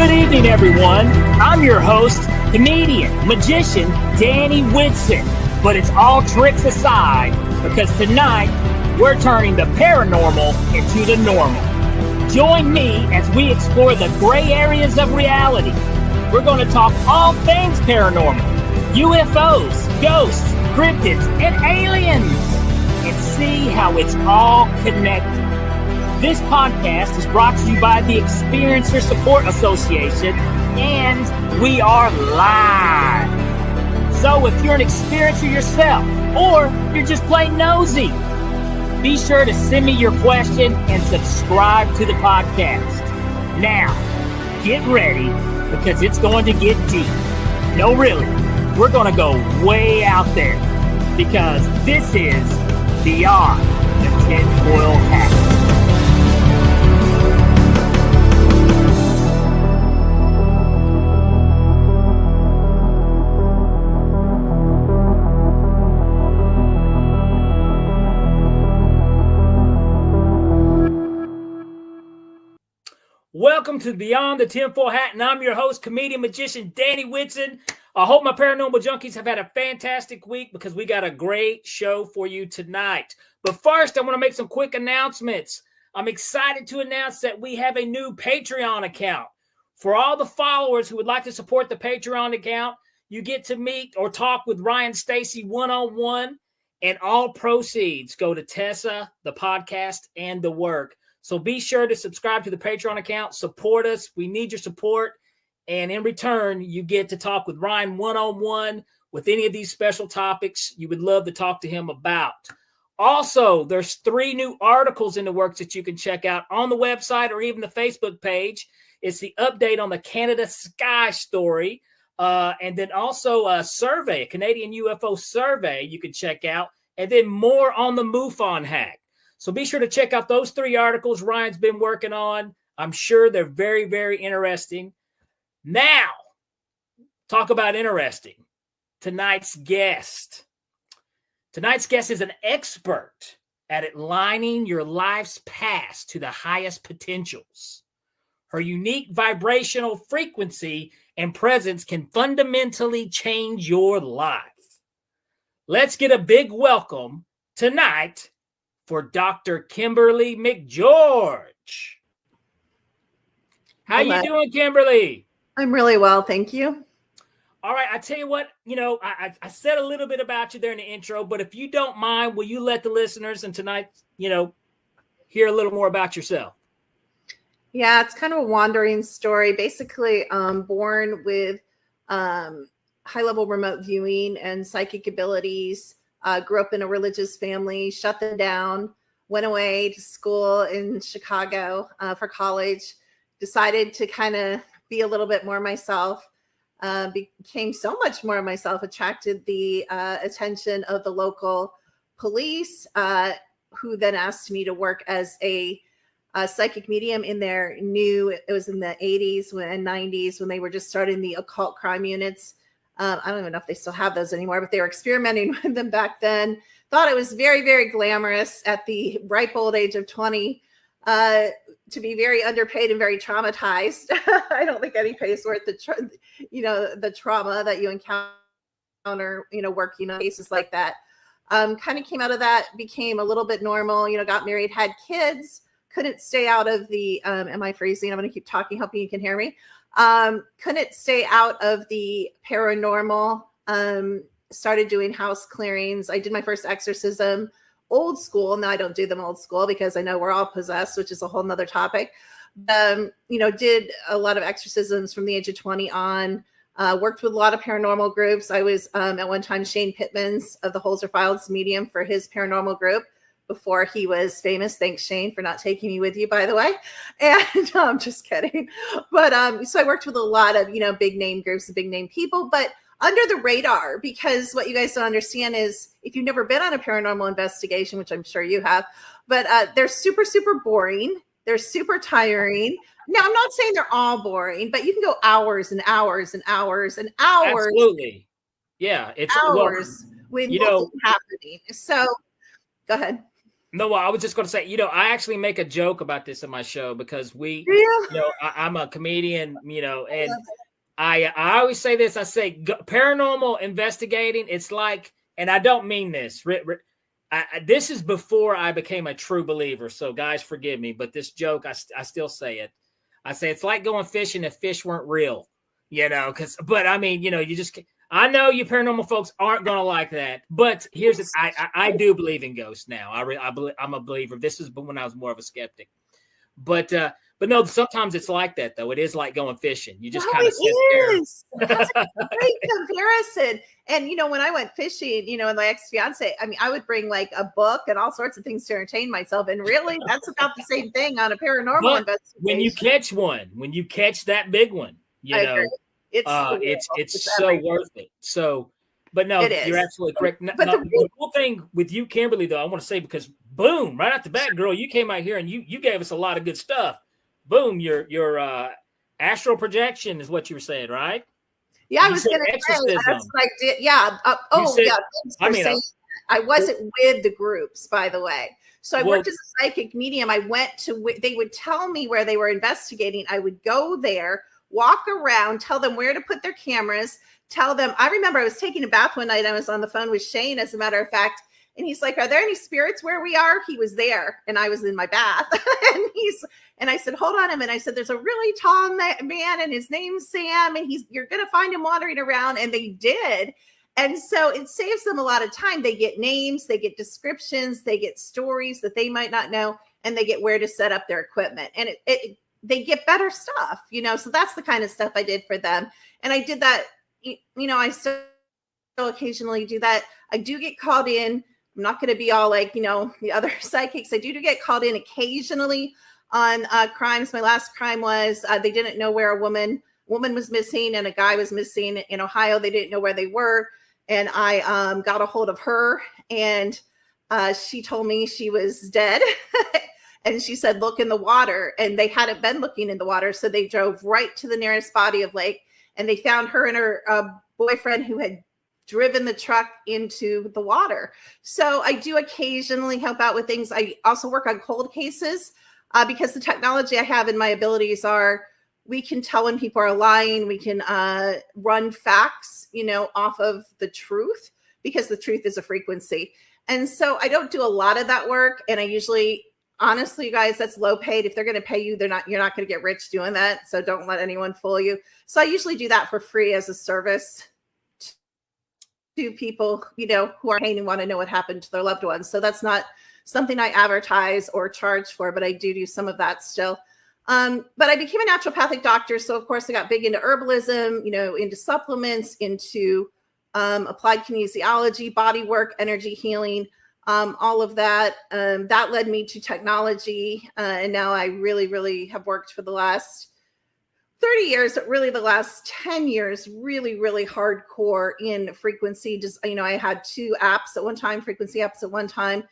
Good evening, everyone. I'm your host, comedian, magician, Danny Whitson. But it's all tricks aside, because tonight we're turning the paranormal into the normal. Join me as we explore the gray areas of reality. We're going to talk all things paranormal, UFOs, ghosts, cryptids, and aliens, and see how it's all connected. This podcast is brought to you by the Experiencer Support Association, and we are live. So if you're an experiencer yourself, or you're just plain nosy, be sure to send me your question and subscribe to the podcast. Now, get ready, because it's going to get deep. No, really, we're going to go way out there, because this is Beyond the TinFoil Hat. Welcome to Beyond the TinFoil Hat, and I'm your host, comedian, magician, Danny Whitson. I hope my paranormal junkies have had a fantastic week, because we got a great show for you tonight. But first, I want to make some quick announcements. I'm excited to announce that we have a new Patreon account. For all the followers who would like to support the Patreon account, you get to meet or talk with Ryan Stacy one-on-one, and all proceeds go to Tessa, the podcast, and the work. So be sure to subscribe to the Patreon account, support us. We need your support. And in return, you get to talk with Ryan one-on-one with any of these special topics you would love to talk to him about. Also, there's 3 new articles in the works that you can check out on the website or even the Facebook page. It's the update on the Canada Sky story. And then also a survey, a Canadian UFO survey you can check out. And then more on the MUFON hack. So be sure to check out those 3 articles Ryan's been working on. I'm sure they're very, very interesting. Now, talk about interesting. Tonight's guest. Tonight's guest is an expert at aligning your life's past to the highest potentials. Her unique vibrational frequency and presence can fundamentally change your life. Let's get a big welcome tonight for Dr. Kimberly McGeorge. How you doing, Kimberly? I'm really well, thank you. All right, I tell you what, I said a little bit about you there in the intro, but if you don't mind, will you let the listeners and tonight, hear a little more about yourself? Yeah, it's kind of a wandering story. Basically, born with high-level remote viewing and psychic abilities. Grew up in a religious family, shut them down, went away to school in Chicago for college, decided to kind of be a little bit more myself, became so much more myself, attracted the attention of the local police, who then asked me to work as a psychic medium in their it was in the 80s and 90s when they were just starting the occult crime units. I don't even know if they still have those anymore, but they were experimenting with them back then. Thought it was very, very glamorous at the ripe old age of 20 to be very underpaid and very traumatized. I don't think any pay is worth the trauma that you encounter, working on cases like that. Kind of came out of that, became a little bit normal, got married, had kids, couldn't stay out of the, am I freezing? I'm going to keep talking, hoping you can hear me. Couldn't stay out of the paranormal, started doing house clearings. I did my first exorcism old school. Now I don't do them old school because I know we're all possessed, which is a whole nother topic. Did a lot of exorcisms from the age of 20 on, worked with a lot of paranormal groups. I was at one time Shane Pittman's of the Holzer Files medium for his paranormal group before he was famous. Thanks, Shane, for not taking me with you, by the way. And I'm just kidding. But so I worked with a lot of, big name groups and big name people, but under the radar, because what you guys don't understand is if you've never been on a paranormal investigation, which I'm sure you have, but they're super, super boring. They're super tiring. Now, I'm not saying they're all boring, but you can go hours and hours and hours and hours. Absolutely. Yeah. It's hours when nothing's happening. So go ahead. No, I was just going to say, I actually make a joke about this in my show because I'm a comedian, and I always say this. I say paranormal investigating. It's like, and I don't mean this. This is before I became a true believer. So guys, forgive me, but this joke, I still say it. I say it's like going fishing if fish weren't real, but I mean, you just, I know you paranormal folks aren't going to like that, but here's it. I do believe in ghosts now. I'm a believer. This is when I was more of a skeptic, but no, sometimes it's like that though. It is like going fishing. You just kind of sit there. That's a great comparison. And when I went fishing, and my ex-fiance, I mean, I would bring like a book and all sorts of things to entertain myself. And really, that's about the same thing on a paranormal investigation. When you catch one, when you catch that big one, it's so worth it. So, but no, you're absolutely correct. But the cool thing with you, Kimberly, though, I want to say, because boom, right off the bat, girl, you came out here and you gave us a lot of good stuff. Boom, your astral projection is what you were saying, right? Yeah, I was going to say that's what I did. Yeah. I wasn't with the groups, by the way. So I worked as a psychic medium. I went to, they would tell me where they were investigating. I would go there, walk around, tell them where to put their cameras, tell them. I remember I was taking a bath one night. I was on the phone with Shane, as a matter of fact. And he's like, "Are there any spirits where we are?" He was there and I was in my bath. And I said, "Hold on a minute." I said, "There's a really tall man and his name's Sam. And you're going to find him wandering around." And they did. And so it saves them a lot of time. They get names, they get descriptions, they get stories that they might not know, and they get where to set up their equipment. And they get better stuff, so that's the kind of stuff I did for them. And I did that, I still occasionally do that. I do get called in. I'm not going to be all like, the other psychics. I do get called in occasionally on crimes. My last crime was they didn't know where a woman was missing and a guy was missing in Ohio. They didn't know where they were. And I got a hold of her, and she told me she was dead. And she said, "Look in the water." And they hadn't been looking in the water. So they drove right to the nearest body of lake, and they found her and her boyfriend who had driven the truck into the water. So I do occasionally help out with things. I also work on cold cases because the technology I have and my abilities are, we can tell when people are lying. We can run facts, off of the truth, because the truth is a frequency. And so I don't do a lot of that work. And I usually, honestly, guys, that's low paid. If they're going to pay you, you're not going to get rich doing that. So don't let anyone fool you. So I usually do that for free as a service to people, who are paying and want to know what happened to their loved ones. So that's not something I advertise or charge for, but I do some of that still. But I became a naturopathic doctor. So of course I got big into herbalism, into supplements, into applied kinesiology, body work, energy healing, all of that. That led me to technology. And now I really, really have worked for the last 30 years, but really the last 10 years, really, really hardcore in frequency. Just, I had 2 apps at one time, frequency apps at one time.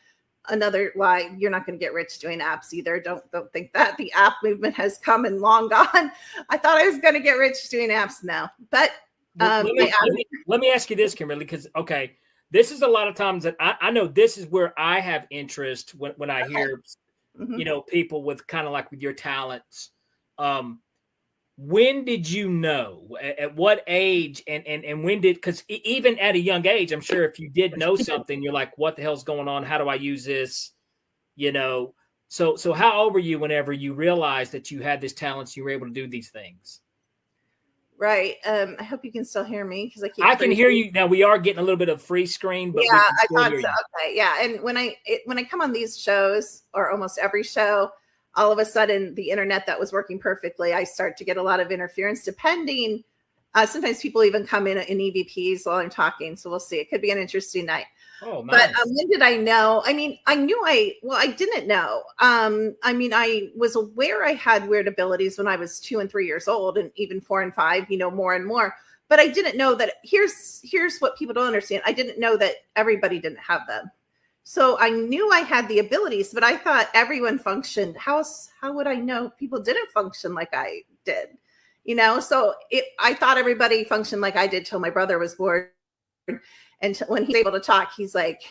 Another lie, you're not going to get rich doing apps either. Don't think that. The app movement has come and long gone. I thought I was going to get rich doing apps now, but let me ask you this, Kimberly, because this is a lot of times that I know this is where I have interest when I hear, people with kind of like with your talents. When did you know? At what age? And when did? Because even at a young age, I'm sure if you did know something, you're like, "What the hell's going on? How do I use this?" So how old were you whenever you realized that you had this talent, so you were able to do these things? Right. I hope you can still hear me, because I can hear you now. We are getting a little bit of free screen, but yeah, I thought so. Okay, yeah. And when I come on these shows, or almost every show, all of a sudden the internet that was working perfectly, I start to get a lot of interference, depending. Sometimes people even come in EVPs while I'm talking. So we'll see. It could be an interesting night. Oh, nice. But when did I know? I mean, I didn't know. I was aware I had weird abilities when I was 2 and 3 years old, and even 4 and 5, more and more. But I didn't know that. Here's what people don't understand. I didn't know that everybody didn't have them. So I knew I had the abilities, but I thought everyone functioned. How would I know people didn't function like I did? So I thought everybody functioned like I did till my brother was born. And when he's able to talk, he's like,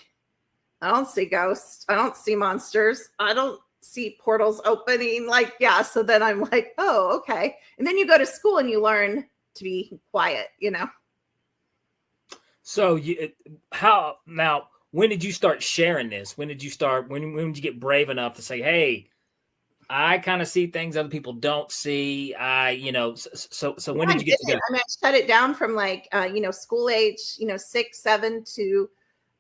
I don't see ghosts. I don't see monsters. I don't see portals opening. Like, yeah. So then I'm like, oh, okay. And then you go to school and you learn to be quiet, So when did you start sharing this? When did you start, when did you get brave enough to say, hey, I kind of see things other people don't see. So when did you get to go? I mean, I shut it down from like, school age, 6, 7 to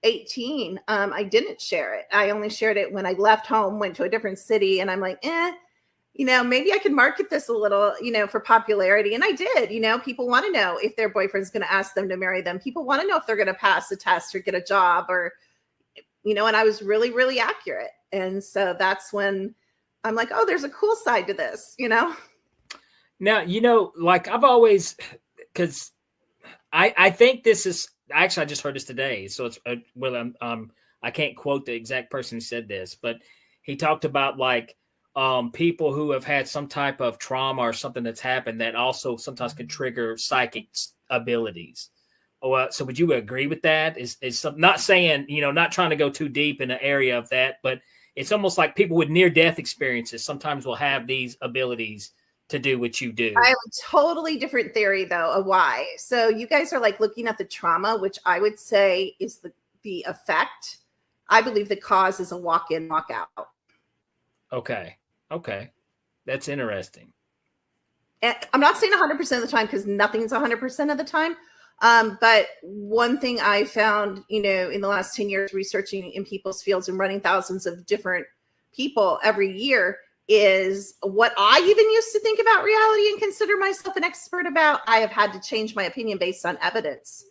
18. I didn't share it. I only shared it when I left home, went to a different city, and I'm like, maybe I could market this a little, for popularity. And I did. People want to know if their boyfriend's going to ask them to marry them. People want to know if they're going to pass a test or get a job or, and I was really, really accurate. And so that's when I'm like, oh, there's a cool side to this, Now, like I've always, because I think this is, actually, I just heard this today. So it's, I can't quote the exact person who said this, but he talked about like people who have had some type of trauma or something that's happened that also sometimes can trigger psychic abilities. So would you agree with that? Is not saying, not trying to go too deep in the area of that, but it's almost like people with near-death experiences sometimes will have these abilities to do what you do. I have a totally different theory, though, of why. So you guys are like looking at the trauma, which I would say is the effect. I believe the cause is a walk in, walk out. Okay. That's interesting. And I'm not saying 100% of the time because nothing's 100% of the time. But one thing I found, in the last 10 years researching in people's fields and running thousands of different people every year is what I even used to think about reality and consider myself an expert about. I have had to change my opinion based on evidence,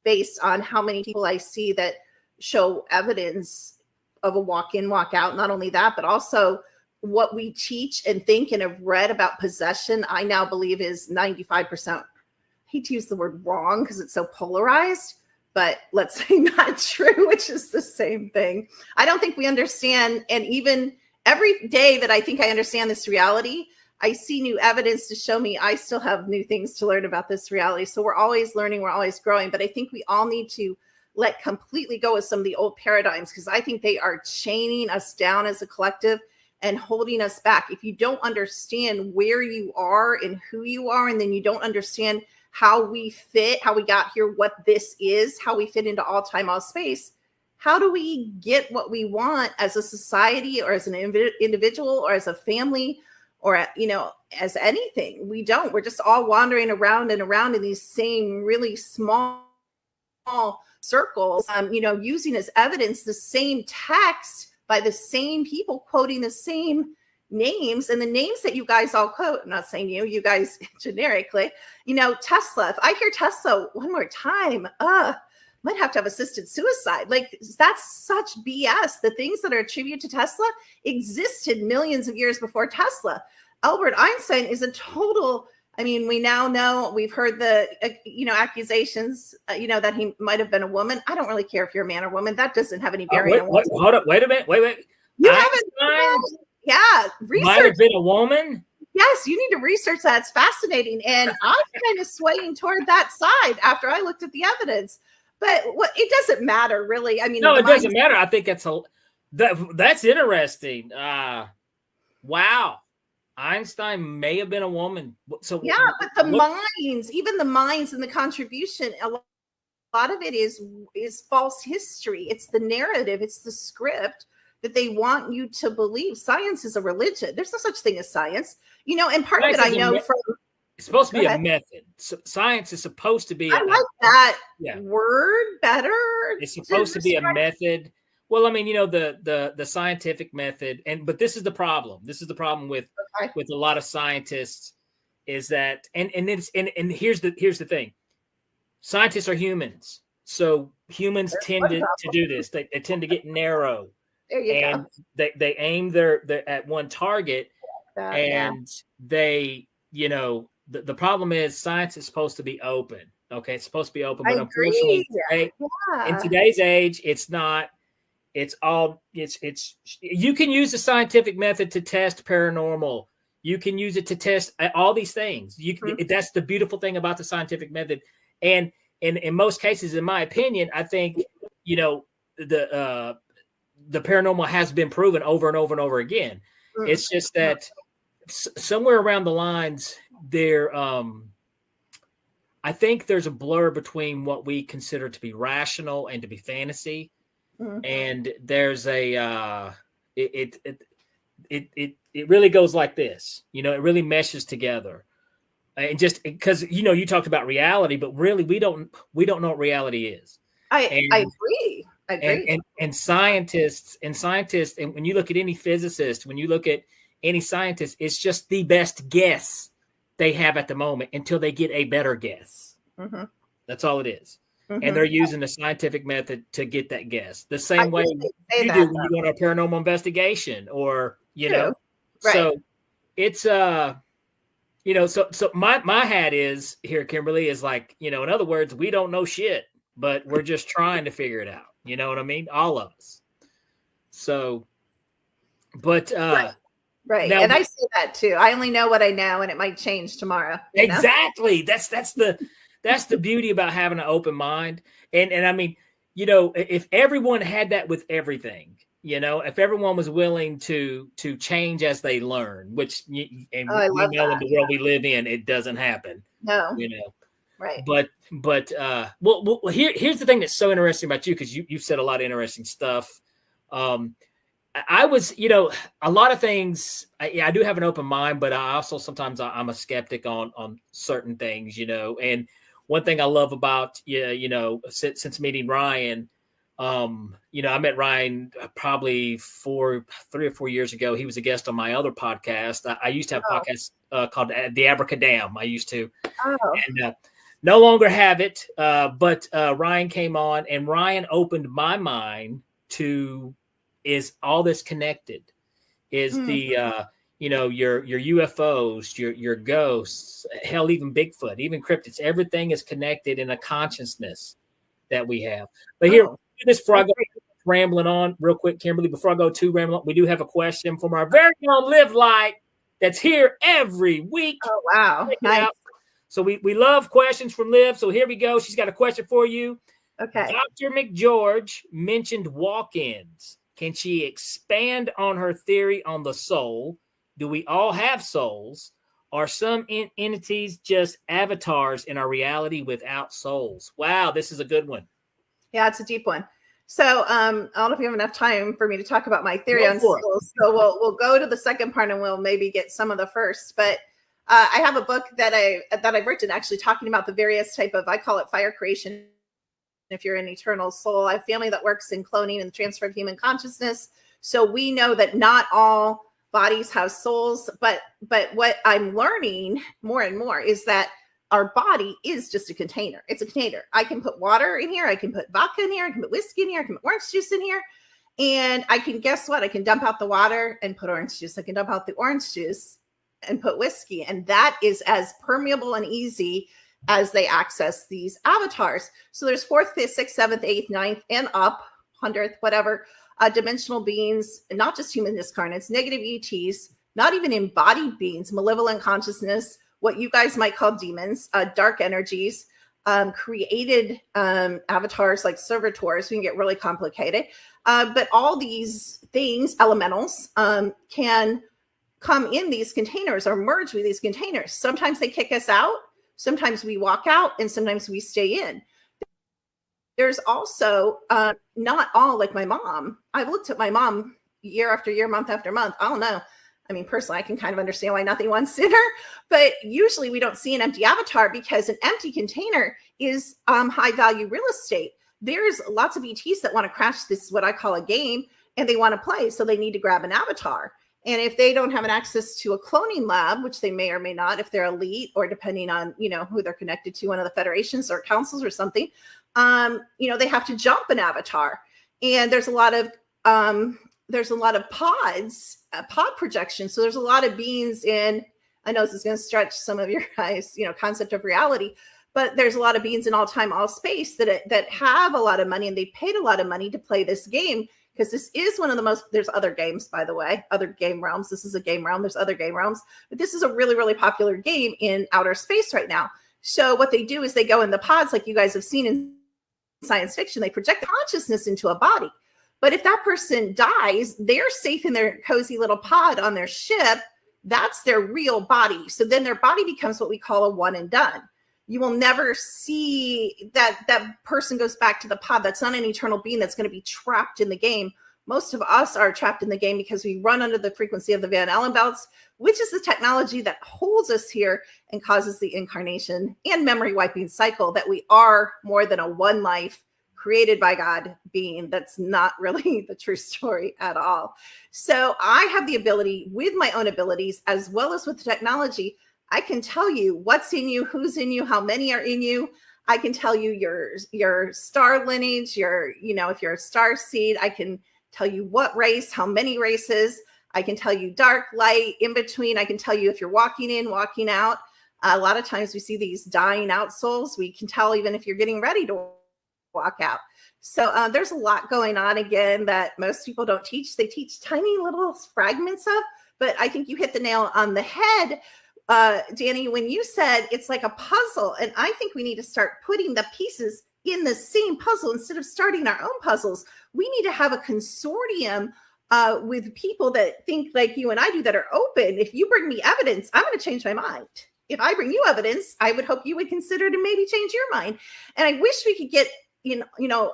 based on how many people I see that show evidence of a walk in, walk out. Not only that, but also what we teach and think and have read about possession, I now believe is 95%. I hate to use the word wrong because it's so polarized, but let's say not true, which is the same thing. I don't think we understand. And even every day that I think I understand this reality, I see new evidence to show me I still have new things to learn about this reality. So we're always learning, we're always growing. But I think we all need to let completely go of some of the old paradigms because I think they are chaining us down as a collective and holding us back. If you don't understand where you are and who you are, and then you don't understand how we fit, how we got here, what this is, how we fit into all time, all space, how do we get what we want as a society or as an individual or as a family or, as anything? We don't. We're just all wandering around and around in these same really small circles, using as evidence the same text by the same people quoting the same names, and the names that you guys all quote, I'm not saying you guys generically, Tesla. If I hear Tesla one more time, might have to have assisted suicide. Like, that's such BS. The things that are attributed to Tesla existed millions of years before Tesla. Albert Einstein is a total, we now know, we've heard the, accusations, that he might have been a woman. I don't really care if you're a man or woman. That doesn't have any bearing. Hold up. Wait a minute. Wait. You haven't. Yeah. Research. Might have been a woman. Yes. You need to research that. It's fascinating. And I'm kind of swaying toward that side after I looked at the evidence. But it doesn't matter, really. No, it doesn't matter. I think that's interesting. Wow. Einstein may have been a woman. So yeah, but even the minds and the contribution, a lot of it is false history. It's the narrative. It's the script that they want you to believe. Science is a religion. There's no such thing as science, and part of it I know from. It's supposed to be a method. So science is supposed to be. I like that word better. It's supposed to be a method. Well, the scientific method, but this is the problem. This is the problem with a lot of scientists is that, and here's the thing. Scientists are humans, so humans tend to do this. They tend to get narrow, and they aim their at one target, and they the problem is science is supposed to be open. Okay, it's supposed to be open, but unfortunately, in today's age, it's not. It's you can use the scientific method to test paranormal. You can use it to test all these things. That's the beautiful thing about the scientific method. And in most cases, in my opinion, I think, the paranormal has been proven over and over and over again. It's just that somewhere around the lines there, I think there's a blur between what we consider to be rational and to be fantasy. And there's a it really goes like this, you know, it really meshes together. And just because, you know, you talked about reality, but really we don't know what reality is. I agree. And scientists, and when you look at any physicist, when you look at any scientist, it's just the best guess they have at the moment until they get a better guess. That's all it is. And they're using the scientific method to get that guess. The same way you do when you go on a paranormal investigation, or, you know. Right. So it's you know, so my hat is here, Kimberly, is like, you know, in other words, we don't know shit, but we're just trying to figure it out. You know what I mean? All of us. So, but right. Now, and I say that too. I only know what I know, and it might change tomorrow. Exactly. That's the beauty about having an open mind. And I mean, you know, if everyone had that with everything, you know, if everyone was willing to change as they learn, which we know in the world we live in, it doesn't happen. No, you know, right. But well, here's the thing that's so interesting about you, because you've said a lot of interesting stuff. I was, you know, a lot of things. I do have an open mind, but I also sometimes I'm a skeptic on certain things, you know. And one thing I love about you know, since meeting Ryan, you know, I met Ryan probably 3 or 4 years ago. He was a guest on my other podcast. I used to have a podcast called The Abracadam. I used to, and no longer have it. But Ryan came on, and Ryan opened my mind to, is all this connected? Is the you know, your UFOs, your ghosts, hell, even Bigfoot, even cryptids, everything is connected in a consciousness that we have. But here, this before I go rambling on real quick, Kimberly, before I go too rambling, we do have a question from our very own Live Light that's here every week. Oh, wow. Nice. So we love questions from Liv. So here we go. She's got a question for you. Okay. Dr. McGeorge mentioned walk-ins. Can she expand on her theory on the soul? Do we all have souls? Are some entities just avatars in our reality without souls? Wow, this is a good one. Yeah, it's a deep one. So I don't know if you have enough time for me to talk about my theory on souls. So we'll go to the second part, and we'll maybe get some of the first. But I have a book that I've written actually talking about the various type of, I call it fire creation. If you're an eternal soul, I have family that works in cloning and the transfer of human consciousness. So we know that not all bodies have souls, but what I'm learning more and more is that our body is just a container. It's a container. I can put water in here. I can put vodka in here. I can put whiskey in here. I can put orange juice in here. And I can, guess what? I can dump out the water and put orange juice. I can dump out the orange juice and put whiskey. And that is as permeable and easy as they access these avatars. So there's 4th, 5th, 6th, 7th, 8th, 9th, and up, 100th, whatever, dimensional beings, not just human discarnates, negative ETs, not even embodied beings, malevolent consciousness, what you guys might call demons, dark energies, created avatars like servitors. We can get really complicated. But all these things, elementals, can come in these containers or merge with these containers. Sometimes they kick us out. Sometimes we walk out, and sometimes we stay in. There's also not all like my mom. I've looked at my mom year after year, month after month. I don't know. I mean, personally, I can kind of understand why nothing wants in her, but usually we don't see an empty avatar because an empty container is high value real estate. There's lots of ETs that want to crash this, what I call a game, and they want to play. So they need to grab an avatar. And if they don't have an access to a cloning lab, which they may or may not, if they're elite or depending on, you know, who they're connected to, one of the federations or councils or something, you know, they have to jump an avatar. And there's a lot of pods, pod projection. So there's a lot of beings in, I know this is going to stretch some of your guys, you know, concept of reality, but there's a lot of beings in all time, all space that have a lot of money, and they paid a lot of money to play this game. Because this is one of the most, there's other games, by the way, other game realms. This is a game realm. There's other game realms, but this is a really, really popular game in outer space right now. So what they do is they go in the pods, like you guys have seen in science fiction, they project consciousness into a body. But if that person dies, they're safe in their cozy little pod on their ship. That's their real body. So then their body becomes what we call a one and done. You will never see that person goes back to the pod. That's not an eternal being that's going to be trapped in the game. Most of us are trapped in the game because we run under the frequency of the Van Allen belts, which is the technology that holds us here and causes the incarnation and memory wiping cycle that we are more than a one life created by God being. That's not really the true story at all. So I have the ability with my own abilities, as well as with the technology, I can tell you what's in you, who's in you, how many are in you. I can tell you your star lineage, if you're a star seed, I can tell you what race, how many races. I can tell you dark, light, in between. I can tell you if you're walking in, walking out. A lot of times we see these dying out souls. We can tell even if you're getting ready to walk out. So there's a lot going on again that most people don't teach. They teach tiny little fragments of, but I think you hit the nail on the head, Danny, when you said it's like a puzzle. And I think we need to start putting the pieces in the same puzzle instead of starting our own puzzles. We need to have a consortium with people that think like you and I do, that are open. If you bring me evidence, I'm going to change my mind. If I bring you evidence, I would hope you would consider to maybe change your mind. And I wish we could get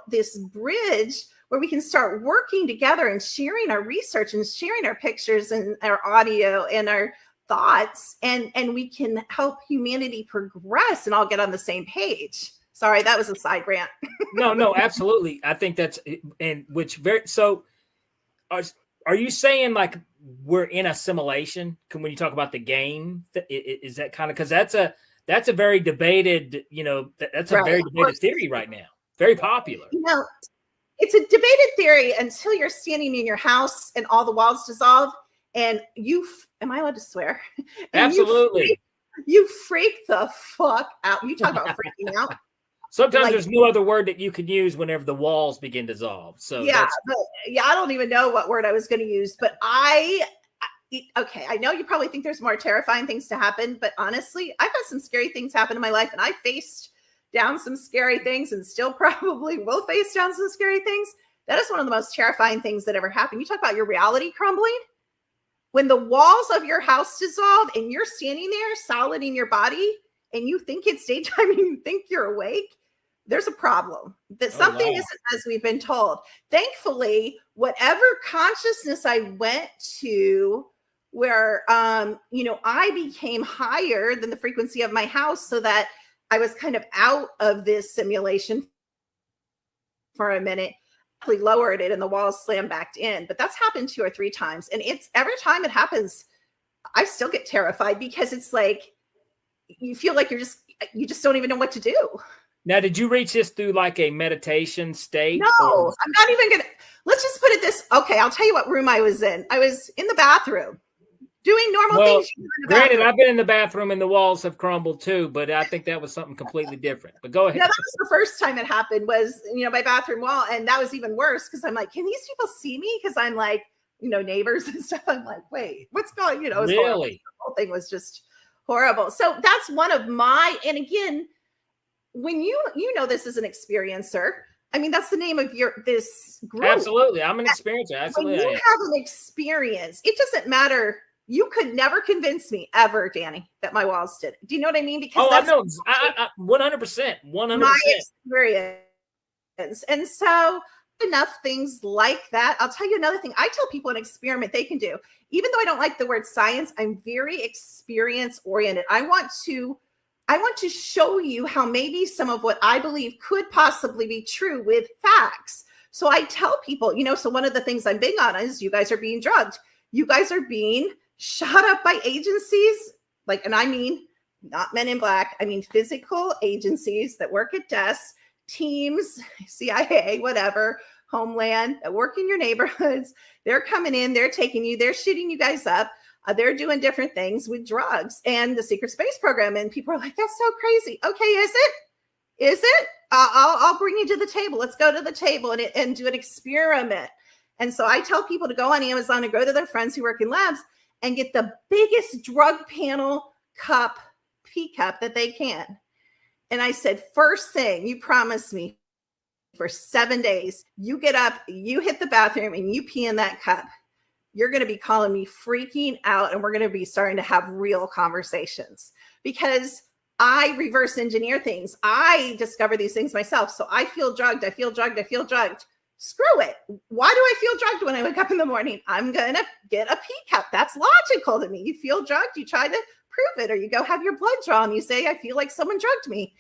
this bridge where we can start working together and sharing our research and sharing our pictures and our audio and our thoughts, and we can help humanity progress and all get on the same page. Sorry, that was a side rant. No, absolutely. I think that's, and which so are you saying like we're in a simulation? When you talk about the game, is that kind of, because that's a very debated, that's a very debated theory right now. Very popular. It's a debated theory until you're standing in your house and all the walls dissolve and am I allowed to swear? Absolutely. You freak the fuck out. You talk about freaking out. Sometimes there's no other word that you can use whenever the walls begin to dissolve. So I don't even know what word I was going to use, but I know you probably think there's more terrifying things to happen, but honestly, I've had some scary things happen in my life, and I faced down some scary things and still probably will face down some scary things. That is one of the most terrifying things that ever happened. You talk about your reality crumbling. When the walls of your house dissolve and you're standing there solid in your body and you think it's daytime and you think you're awake, there's a problem. That something isn't as we've been told. Thankfully, whatever consciousness I went to where, I became higher than the frequency of my house so that I was kind of out of this simulation for a minute, lowered it and the walls slammed back in. But that's happened 2 or 3 times. And it's every time it happens, I still get terrified because it's like, you feel like you just don't even know what to do. Now, did you reach this through like a meditation state? No, I'm not even going to, let's just put it this. Okay. I'll tell you what room I was in. I was in the bathroom doing normal things. Granted, I've been in the bathroom and the walls have crumbled too, but I think that was something completely different. But go ahead. No, that was the first time it happened was, my bathroom wall. And that was even worse because I'm like, can these people see me? Because I'm like, neighbors and stuff. I'm like, wait, what's going, it was really? Horrible. The whole thing was just horrible. So that's one of my, and again, when this is an experiencer, I mean, that's the name of this group. Absolutely. I'm an experiencer. Absolutely. When you have an experience, it doesn't matter. You could never convince me ever, Danny, that my walls did it. Do you know what I mean? Because I know. I 100%. 100%. My experience. And so enough things like that. I'll tell you another thing. I tell people an experiment they can do. Even though I don't like the word science, I'm very experience oriented. I want to show you how maybe some of what I believe could possibly be true with facts. So I tell people, so one of the things I'm big on is you guys are being drugged. You guys are being shot up by agencies, and I mean, not Men in Black. I mean, physical agencies that work at desks, teams, CIA, whatever, Homeland, that work in your neighborhoods. They're coming in, they're taking you, they're shooting you guys up. They're doing different things with drugs and the secret space program. And people are like, that's so crazy. Okay, is it? Is it? I'll bring you to the table. Let's go to the table and do an experiment. And so I tell people to go on Amazon and go to their friends who work in labs and get the biggest drug panel pea cup that they can. And I said, first thing, you promise me for 7 days, you get up, you hit the bathroom, and you pee in that cup, you're going to be calling me freaking out, and we're going to be starting to have real conversations, because I reverse engineer things. I discover these things myself. So I feel drugged. I feel drugged. I feel drugged. Screw it. Why do I feel drugged when I wake up in the morning? I'm going to get a pee cup. That's logical to me. You feel drugged. You try to prove it, or you go have your blood drawn. You say, I feel like someone drugged me.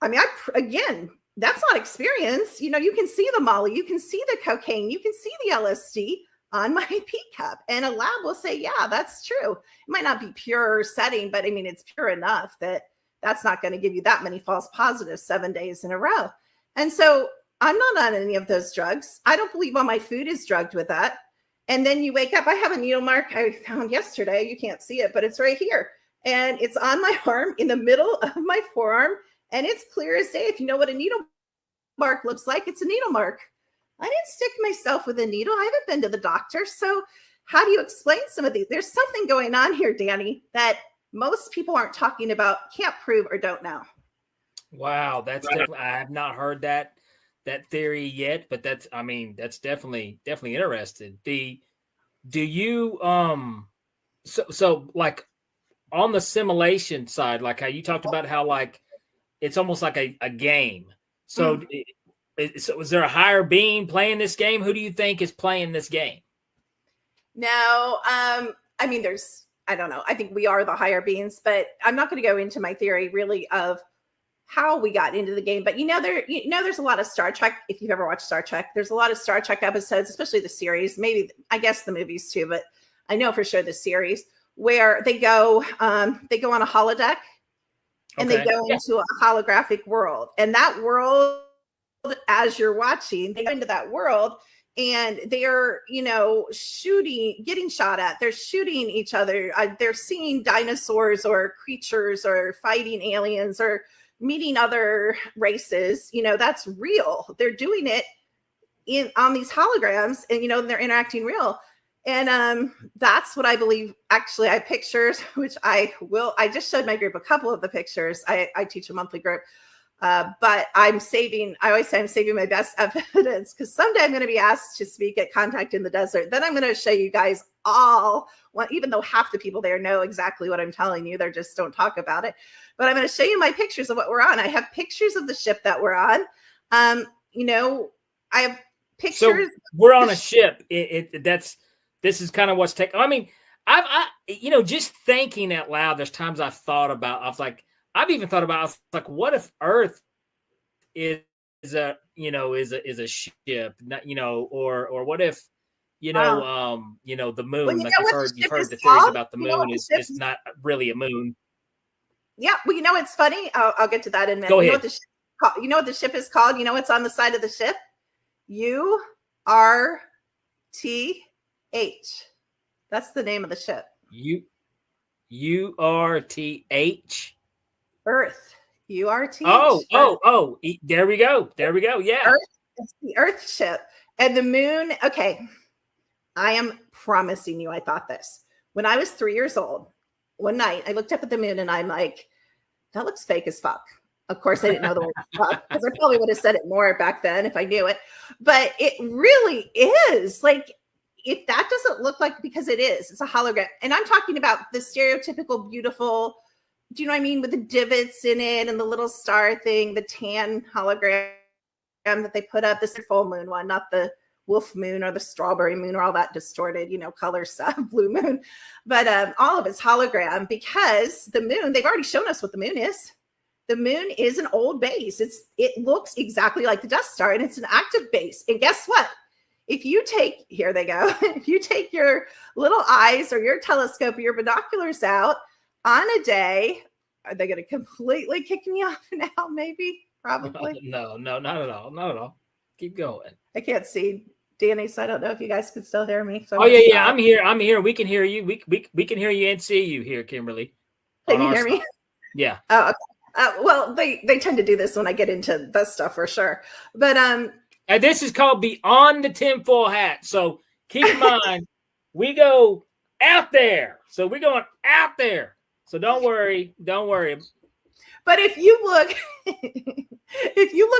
I mean, again, that's not experience. You can see the Molly, you can see the cocaine, you can see the LSD on my pee cup, and a lab will say, yeah, that's true. It might not be pure setting, but I mean, it's pure enough that that's not going to give you that many false positives 7 days in a row. And so I'm not on any of those drugs. I don't believe all my food is drugged with that. And then you wake up, I have a needle mark I found yesterday. You can't see it, but it's right here. And it's on my arm in the middle of my forearm. And it's clear as day. If you know what a needle mark looks like, it's a needle mark. I didn't stick myself with a needle. I haven't been to the doctor. So how do you explain some of these? There's something going on here, Danny, that most people aren't talking about, can't prove, or don't know. Wow, that's definitely, I have not heard that theory yet, but that's definitely interesting. Do you so like on the simulation side, like how you talked about how like it's almost like a game. So so is there a higher being playing this game? Who do you think is playing this game? No, I mean, I don't know. I think we are the higher beings, but I'm not going to go into my theory really of how we got into the game. But there's a lot of Star Trek. If you've ever watched Star Trek, there's a lot of Star Trek episodes, especially the series, maybe I guess the movies too, but I know for sure the series, where they go on a holodeck and they go into a holographic world, and that world, as you're watching, they go into that world and they're, getting shot at. They're shooting each other. They're seeing dinosaurs or creatures or fighting aliens or meeting other races. That's real. They're doing it on these holograms, and, they're interacting real. And that's what I believe. Actually, I have pictures, which I just showed my group a couple of the pictures. I teach a monthly group. But I always say I'm saving my best evidence, because someday I'm going to be asked to speak at Contact in the Desert. Then I'm going to show you guys even though half the people there know exactly what I'm telling you, they just don't talk about it. But I'm going to show you my pictures of what we're on. I have pictures of the ship that we're on. I have pictures. So we're on a ship. This is kind of what's taking. I mean, I just thinking out loud, there's times I've even thought about, what if Earth is a ship, or what if, the moon, you've heard the theories about the moon is not really a moon. Yeah. Well, it's funny. I'll get to that in a minute. Go ahead. You know what the ship is called? You know what's on the side of the ship? URTH. That's the name of the ship. URTH. Earth. URTH. Oh. There we go. Yeah. Earth. It's the Earth ship. And the moon. Okay. I am promising you, I thought this. When I was 3 years old, one night I looked up at the moon and I'm like, that looks fake as fuck. Of course, I didn't know the word fuck, because I probably would have said it more back then if I knew it. But it really is. Like, if that doesn't look like, because it's a hologram. And I'm talking about the stereotypical beautiful, do you know what I mean? With the divots in it and the little star thing, the tan hologram that they put up, this full moon one, not the wolf moon or the strawberry moon or all that distorted, color stuff, blue moon. But all of it's hologram, because the moon, they've already shown us what the moon is. The moon is an old base. It looks exactly like the Death Star, and it's an active base. And guess what? If you take your little eyes or your telescope or your binoculars out on a day, are they going to completely kick me off now? Maybe, probably. No, not at all. Keep going. I can't see Danny, so I don't know if you guys can still hear me. So yeah. I'm here. We can hear you. We can hear you and see you here, Kimberly. Can you hear me? Yeah. Oh, okay. Well, they tend to do this when I get into this stuff for sure. But and this is called Beyond the TinFoil Hat. So keep in mind, we go out there. So we're going out there. So don't worry. But if you look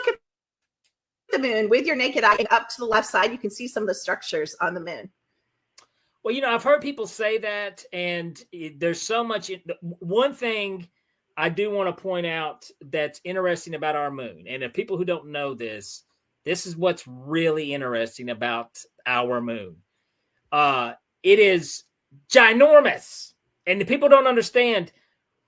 at the moon with your naked eye, and up to the left side, you can see some of the structures on the moon. Well, I've heard people say that, and there's so much. One thing I do want to point out that's interesting about our moon, and if people who don't know this is what's really interesting about our moon. It is ginormous, and the people don't understand.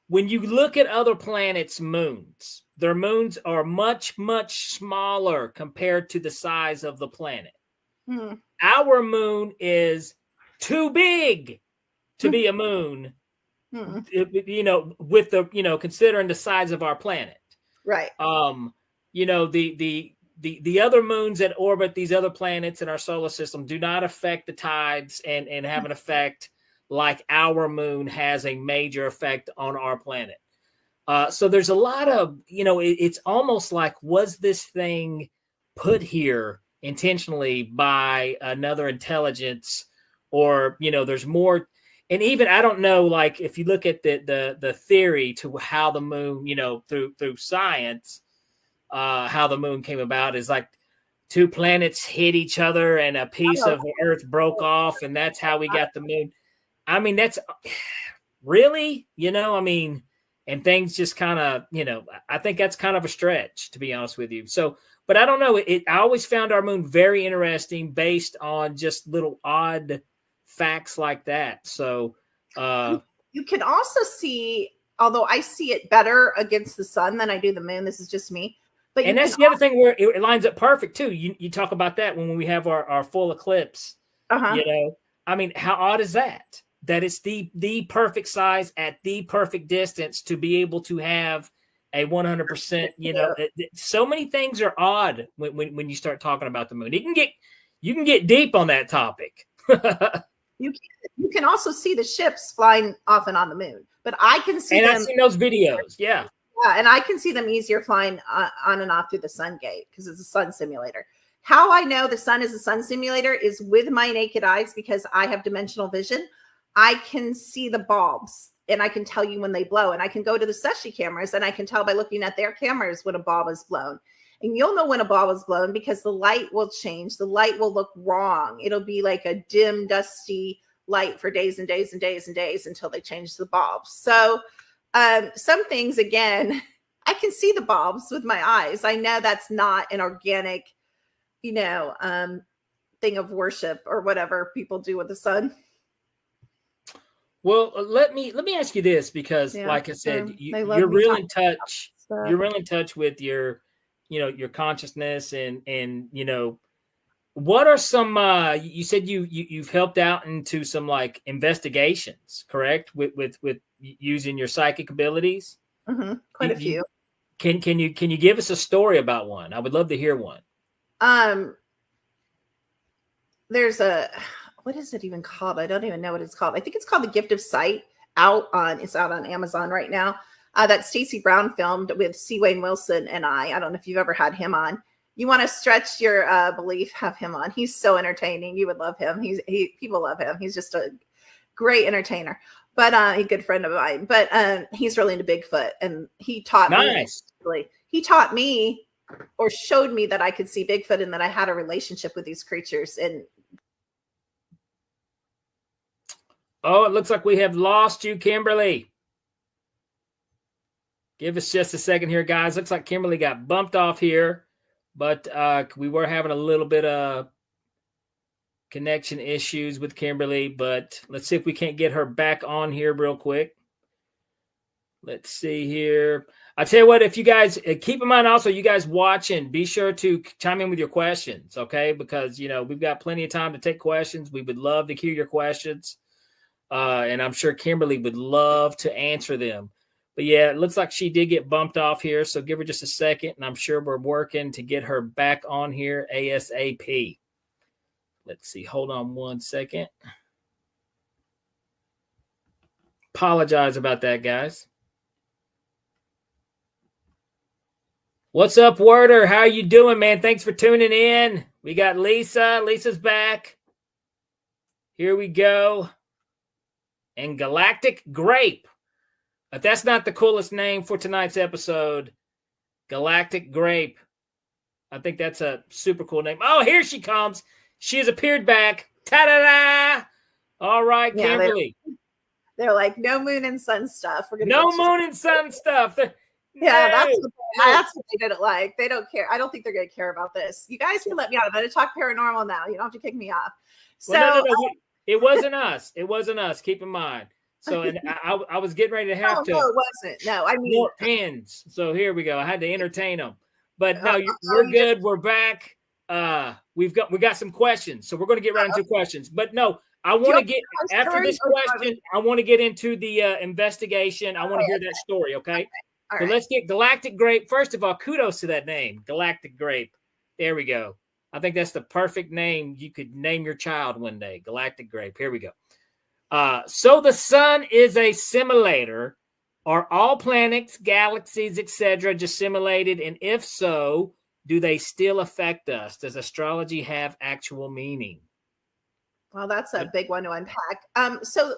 When you look at other planets' moons, their moons are much, much smaller compared to the size of the planet. Our moon is too big to be a moon, with the, considering the size of our planet. Right. The other moons that orbit these other planets in our solar system do not affect the tides and have an effect like our moon has a major effect on our planet. So there's a lot of, it's almost like, was this thing put here intentionally by another intelligence, or, there's more. And even, I don't know, like if you look at the theory to how the moon, through science, how the moon came about is like two planets hit each other and a piece of Earth broke off, and that's how we got the moon. I mean, that's really, and things just kind of, I think that's kind of a stretch, to be honest with you. So, but I don't know. I always found our moon very interesting based on just little odd facts like that. So you can also see, although I see it better against the sun than I do the moon. This is just me. And that's the other thing where it lines up perfect too. You talk about that when we have our full eclipse. I mean, how odd is that? That it's the perfect size at the perfect distance to be able to have a 100%. So many things are odd when you start talking about the moon. You can get deep on that topic. You can also see the ships flying off and on the moon, but I can see them. And I've seen those videos. Yeah, and I can see them easier flying on and off through the sun gate because it's a sun simulator. How I know the sun is a sun simulator is with my naked eyes, because I have dimensional vision. I can see the bulbs, and I can tell you when they blow, and I can go to the Seshi cameras, and I can tell by looking at their cameras when a bulb is blown. And you'll know when a bulb is blown because the light will change. The light will look wrong. It'll be like a dim, dusty light for days and days and days and days until they change the bulbs. So some things, again, I can see the bulbs with my eyes. I know that's not an organic, thing of worship or whatever people do with the sun. Well, let me ask you this, because like I said, you're really in touch. You're really in touch with your consciousness, and what are some, you said you've helped out into some like investigations, correct? With using your psychic abilities. Quite a few. Can you give us a story about one? I would love to hear one. There's what is it even called? I don't even know what it's called. I think it's called The Gift of Sight. It's out on Amazon right now. That Stacey Brown filmed with C. Wayne Wilson and I don't know if you've ever had him on. You want to stretch your belief, have him on. He's so entertaining. You would love him. People love him. He's just a great entertainer, but a good friend of mine. But he's really into Bigfoot, and he taught me. He taught me, or showed me, that I could see Bigfoot and that I had a relationship with these creatures. And it looks like we have lost you, Kimberly. Give us just a second here, guys. Looks like Kimberly got bumped off here, but we were having a little bit of connection issues with Kimberly, but let's see if we can't get her back on here real quick. Let's see here. I tell you what, if you guys keep in mind also, you guys watching, be sure to chime in with your questions, okay? Because, we've got plenty of time to take questions. We would love to hear your questions. And I'm sure Kimberly would love to answer them. But yeah, it looks like she did get bumped off here. So give her just a second, and I'm sure we're working to get her back on here ASAP. Let's see. Hold on one second. Apologize about that, guys. What's up, Werder? How you doing, man? Thanks for tuning in. We got Lisa. Lisa's back. Here we go. And Galactic Grape. If that's not the coolest name for tonight's episode, Galactic Grape. I think that's a super cool name. Oh, here she comes. She has appeared back. Ta-da-da! All right, Yeah, Kimberly. they're like, no moon and sun stuff. We're gonna no moon and sun stuff. Yeah, No. that's what they didn't like. They don't care. I don't think they're going to care about this. You guys can let me out. I'm going to talk paranormal now. You don't have to kick me off. So Well, no. It wasn't us. It wasn't us. Keep in mind. So, and I was getting ready to have to. No, it wasn't. No, I mean more pins. So here we go. I had to entertain them. But no, we're good. We're back. We got some questions. So we're going to get right into questions. But no, I want to get after this question. I want to get into the investigation. I want to hear that story. Okay. So let's get Galactic Grape. First of all, kudos to that name, Galactic Grape. There we go. I think that's the perfect name you could name your child one day, Galactic Grape. Here we go. So the sun is a simulator. Are all planets, galaxies, etc., just simulated? And if so, do they still affect us? Does astrology have actual meaning? Well, that's a big one to unpack. So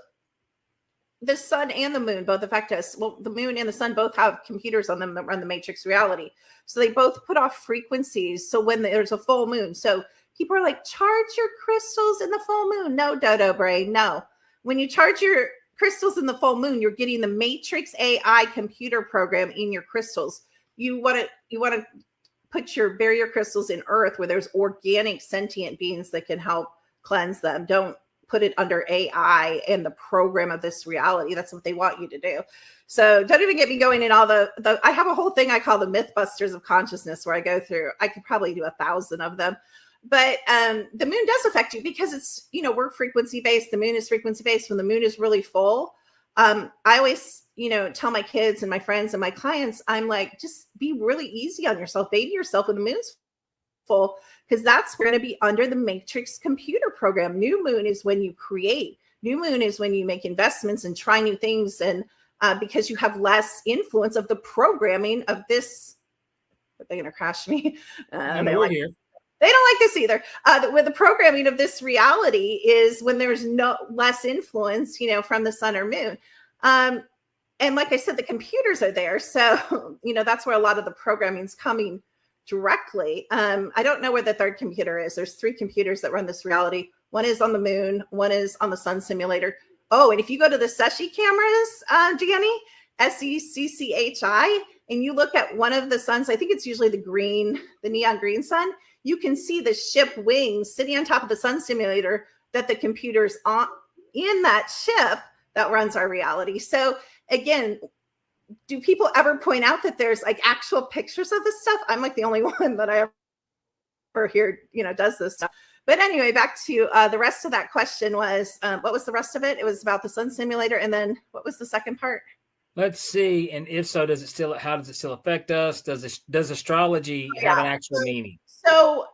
the sun and the moon both affect us. Well, the moon and the sun both have computers on them that run the matrix reality. So they both put off frequencies. So when there's a full moon, so people are like, charge your crystals in the full moon. No, dodo brain, no. When you charge your crystals in the full moon, you're getting the matrix AI computer program in your crystals. You want to bury your crystals in earth where there's organic sentient beings that can help cleanse them. Don't put it under AI and the program of this reality. That's what they want you to do. So don't even get me going in all the I have a whole thing I call the Mythbusters of consciousness where I go through, I could probably do 1,000 of them. But the moon does affect you because it's, we're frequency based. The moon is frequency based. When the moon is really full, I always, tell my kids and my friends and my clients, I'm like, just be really easy on yourself, baby yourself when the moon's full, because that's going to be under the matrix computer program. New moon is when you create. New moon is when you make investments and try new things. And because you have less influence of the programming of this, are they going to crash me? We're here. They don't like this either. With the programming of this reality is when there's no less influence, from the sun or moon. And like I said, the computers are there. So, that's where a lot of the programming is coming directly. I don't know where the third computer is. There's 3 computers that run this reality. One is on the moon. One is on the sun simulator. Oh, and if you go to the Secchi cameras, Danny, SECCHI, and you look at one of the suns, I think it's usually the neon green sun, you can see the ship wings sitting on top of the sun simulator that the computer's on in that ship that runs our reality. So again, do people ever point out that there's like actual pictures of this stuff? I'm like the only one that I ever hear, does this stuff. But anyway, back to the rest of that question was, what was the rest of it? It was about the sun simulator. And then what was the second part? Let's see. And if so, how does it still affect us? Does astrology have an actual meaning? So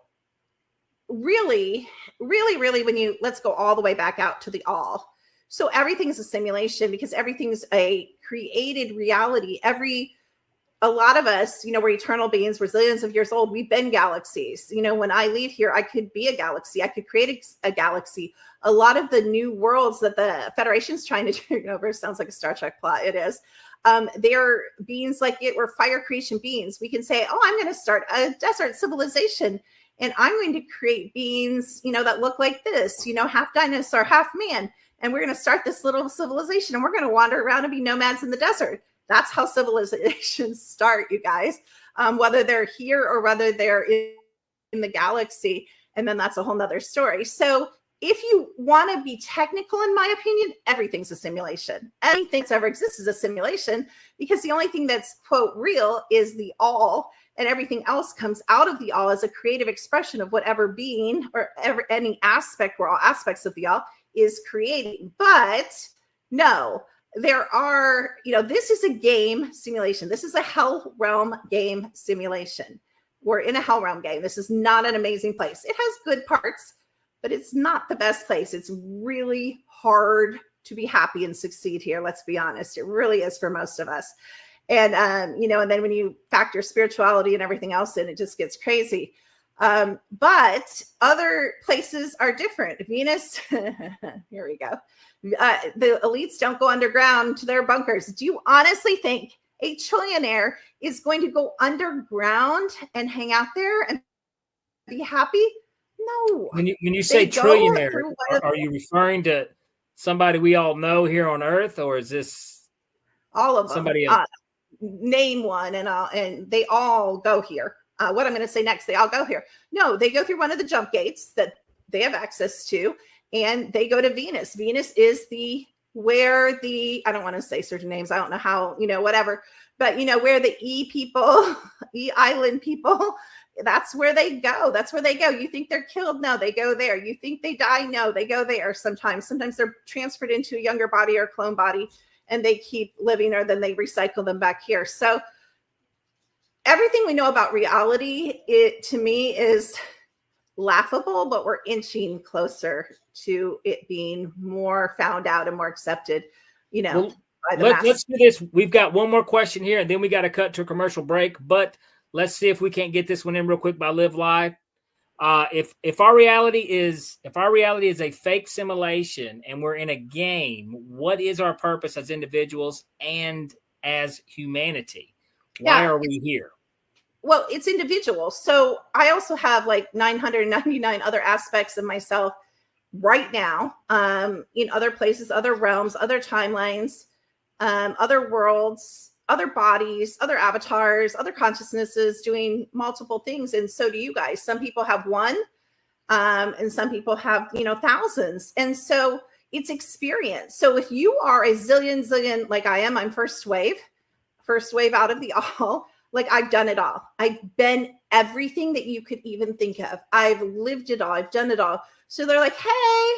really, let's go all the way back out to the all. So everything's a simulation because everything's a created reality. A lot of us, we're eternal beings, we're zillions of years old. We've been galaxies. When I leave here, I could be a galaxy. I could create a galaxy. A lot of the new worlds that the Federation's trying to turn over, sounds like a Star Trek plot. It is. They're beings like it. We're fire creation beings. We can say, oh, I'm going to start a desert civilization. And I'm going to create beings, that look like this, half dinosaur, half man. And we're going to start this little civilization and we're going to wander around and be nomads in the desert. That's how civilizations start, you guys, whether they're here or whether they're in the galaxy. And then that's a whole nother story. So if you want to be technical, in my opinion, everything's a simulation. Anything that's ever exists is a simulation because the only thing that's, quote, real is the all. And everything else comes out of the all as a creative expression of whatever being or any aspect where all aspects of the all is creating. But no, there are, this is a game simulation. This is a hell realm game simulation. We're in a hell realm game. This is not an amazing place. It has good parts, but it's not the best place. It's really hard to be happy and succeed here. Let's be honest. It really is for most of us. And, and then when you factor spirituality and everything else in, it just gets crazy. But other places are different. Venus, here we go. The elites don't go underground to their bunkers. Do you honestly think A trillionaire is going to go underground and hang out there and be happy? No. When you say trillionaire, are you referring to somebody we all know here on Earth, or is this all of them? Somebody else? Name one, and they all go here. What I'm going to say next, they all go here. No, they go through one of the jump gates that they have access to, and they go to Venus. Venus is where the, I don't want to say certain names. I don't know how, whatever, but where the E people, E island people, that's where they go. That's where they go. You think they're killed? No, they go there. You think they die? No, they go there. Sometimes they're transferred into a younger body or clone body, and they keep living, or then they recycle them back here. So everything we know about reality, it to me is laughable, but we're inching closer to it being more found out and more accepted, Well, let's do this. We've got one more question here, and then we got to cut to a commercial break, but let's see if we can't get this one in real quick by Live Live. If our reality is a fake simulation and we're in a game, what is our purpose as individuals and as humanity? Why are we here? Well, it's individual. So I also have like 999 other aspects of myself right now, in other places, other realms, other timelines, other worlds, other bodies, other avatars, other consciousnesses doing multiple things. And so do you guys. Some people have one, and some people have, thousands. And so it's experience. So if you are a zillion, like I am, I'm first wave out of the all. Like I've done it all. I've been everything that you could even think of. I've lived it all. I've done it all. So they're like, hey,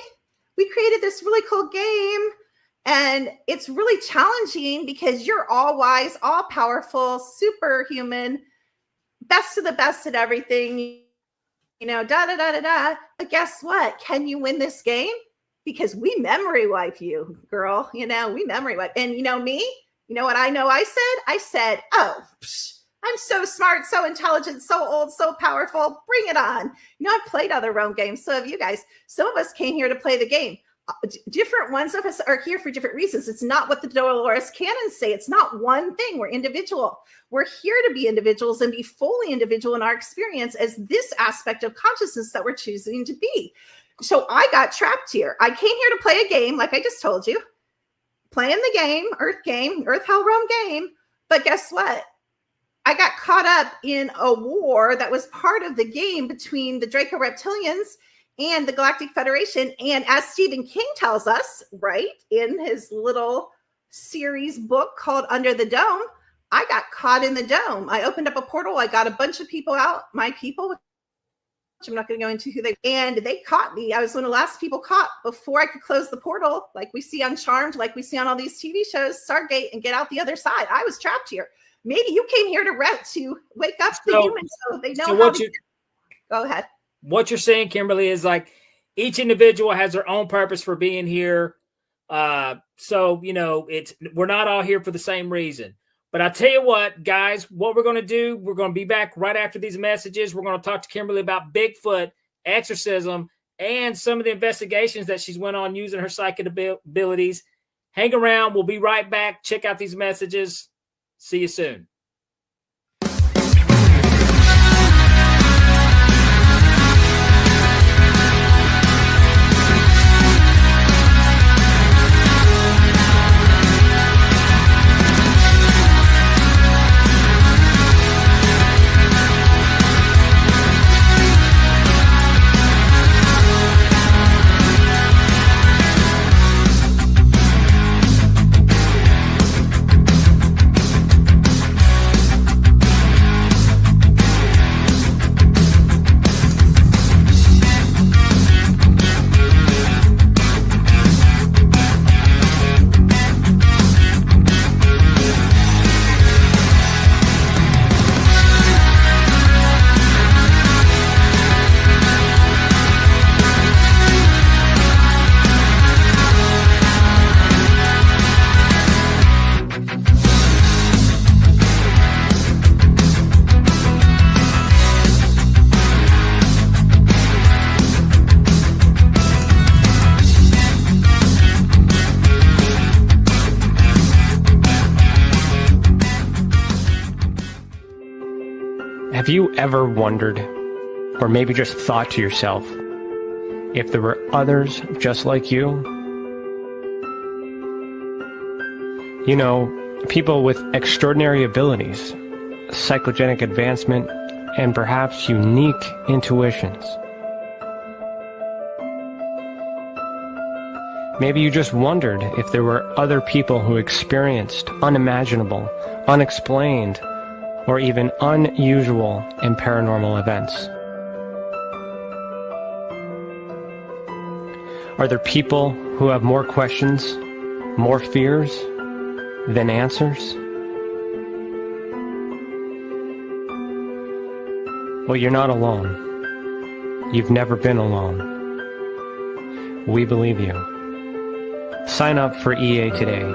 we created this really cool game. And it's really challenging because you're all wise, all powerful, superhuman, best of the best at everything, But guess what? Can you win this game? Because we memory wipe you, girl. We memory wipe. And me, what I said, oh, I'm so smart, so intelligent, so old, so powerful. Bring it on. I've played other realm games. So have you guys. Some of us came here to play the game. Different ones of us are here for different reasons. It's not what the Dolores canons say. It's not one thing. We're individual. We're here to be individuals and be fully individual in our experience as this aspect of consciousness that we're choosing to be. So I got trapped here. I came here to play a game, like I just told you, playing the game, Earth Hell Realm game. But guess what? I got caught up in a war that was part of the game between the Draco Reptilians and the Galactic Federation. And as Stephen King tells us, right, in his little series book called Under the Dome, I got caught in the dome. I opened up a portal. I got a bunch of people out, my people, which I'm not going to go into who and they caught me. I was one of the last people caught before I could close the portal, like we see on Charmed, like we see on all these TV shows, Stargate, and get out the other side. I was trapped here. Maybe you came here to wake up the humans so they know how to go ahead. What you're saying, Kimberly, is like each individual has their own purpose for being here. So we're not all here for the same reason. But I tell you what, guys, what we're going to do, we're going to be back right after these messages. We're going to talk to Kimberly about Bigfoot, exorcism, and some of the investigations that she's went on using her psychic abilities. Hang around. We'll be right back. Check out these messages. See you soon. Have you ever wondered, or maybe just thought to yourself, if there were others just like you? You know, people with extraordinary abilities, psychogenic advancement, and perhaps unique intuitions. Maybe you just wondered if there were other people who experienced unimaginable, unexplained, or even unusual and paranormal events. Are there people who have more questions, more fears than answers? Well, you're not alone. You've never been alone. We believe you. Sign up for EA today.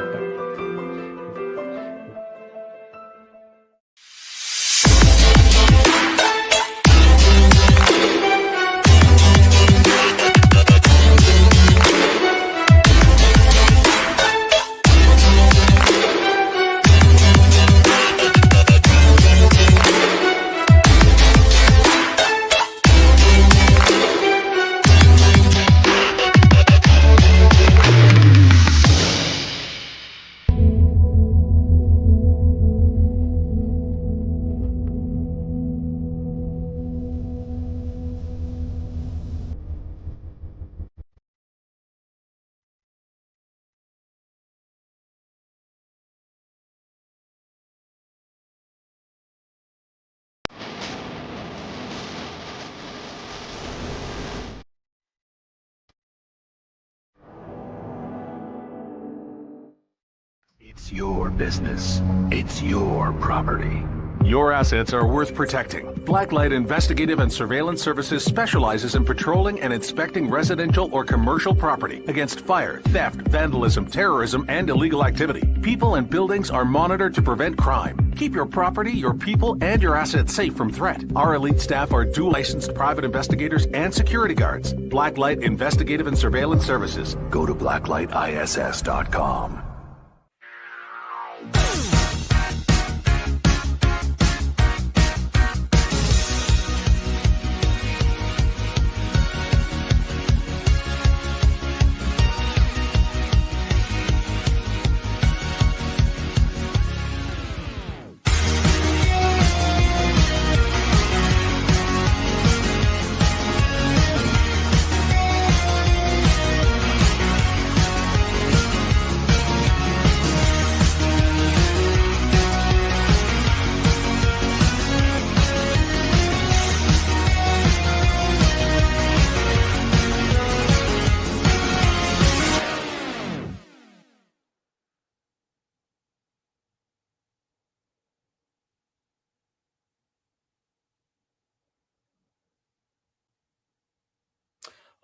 It's your business. It's your property. Your assets are worth protecting. Blacklight Investigative and Surveillance Services specializes in patrolling and inspecting residential or commercial property against fire, theft, vandalism, terrorism, and illegal activity. People and buildings are monitored to prevent crime. Keep your property, your people, and your assets safe from threat. Our elite staff are dual licensed private investigators and security guards. Blacklight Investigative and Surveillance Services. Go to blacklightiss.com.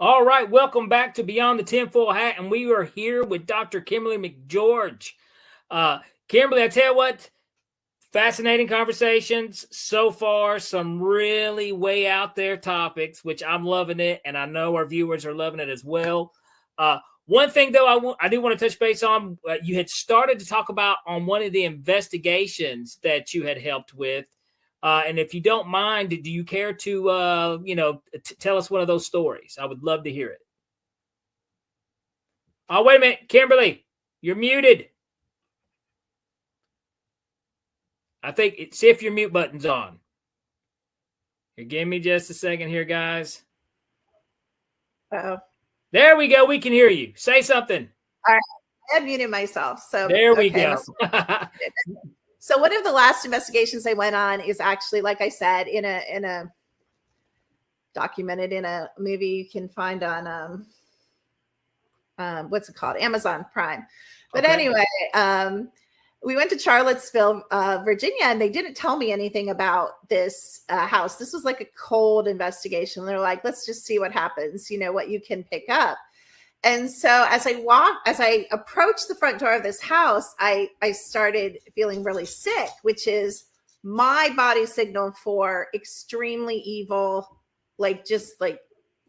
All right, welcome back to Beyond the TinFoil Hat, and we are here with Dr. Kimberly McGeorge. Kimberly, I tell you what, fascinating conversations so far, some really way out there topics, which I'm loving it, and I know our viewers are loving it as well. One thing, though, I do want to touch base on, you had started to talk about on one of the investigations that you had helped with. And if you don't mind, do you care to, tell us one of those stories? I would love to hear it. Oh, wait a minute, Kimberly, you're muted. I think see if your mute button's on. Here, give me just a second here, guys. Uh-oh. There we go. We can hear you. Say something. All right. I muted myself. So there we go. So one of the last investigations I went on is actually, like I said, in a documented in a movie you can find on what's it called? Amazon Prime. But anyway, we went to Charlottesville, Virginia, and they didn't tell me anything about this house. This was like a cold investigation. They're like, let's just see what happens, what you can pick up. And so as I approached the front door of this house, I started feeling really sick, which is my body signal for extremely evil, just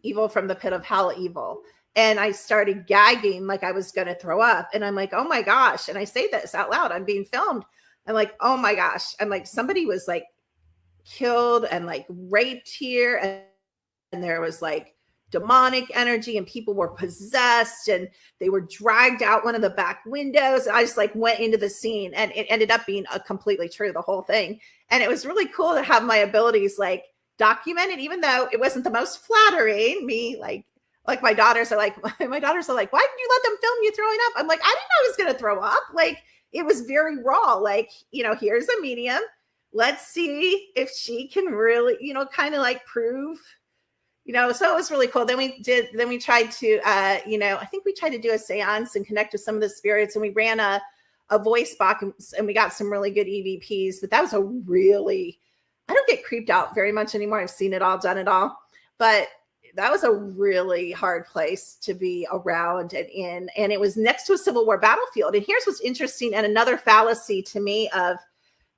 evil from the pit of hell evil. And I started gagging like I was going to throw up. And I'm like, oh my gosh. And I say this out loud. I'm being filmed. I'm like, oh my gosh. I'm like, somebody was killed and like raped here, and there was like demonic energy and people were possessed and they were dragged out one of the back windows. And I just like went into the scene, and it ended up being completely true, the whole thing. And it was really cool to have my abilities like documented, even though it wasn't the most flattering. Me, like my daughters are like, why didn't you let them film you throwing up? I'm like, I didn't know I was going to throw up. Like, it was very raw. Like, here's a medium. Let's see if she can really, kind of like prove, so it was really cool. Then we tried to, I think we tried to do a seance and connect with some of the spirits, and we ran a voice box, and we got some really good EVPs, but that was I don't get creeped out very much anymore. I've seen it all, done it all, but that was a really hard place to be around and in, and it was next to a Civil War battlefield. And here's what's interesting, and another fallacy to me of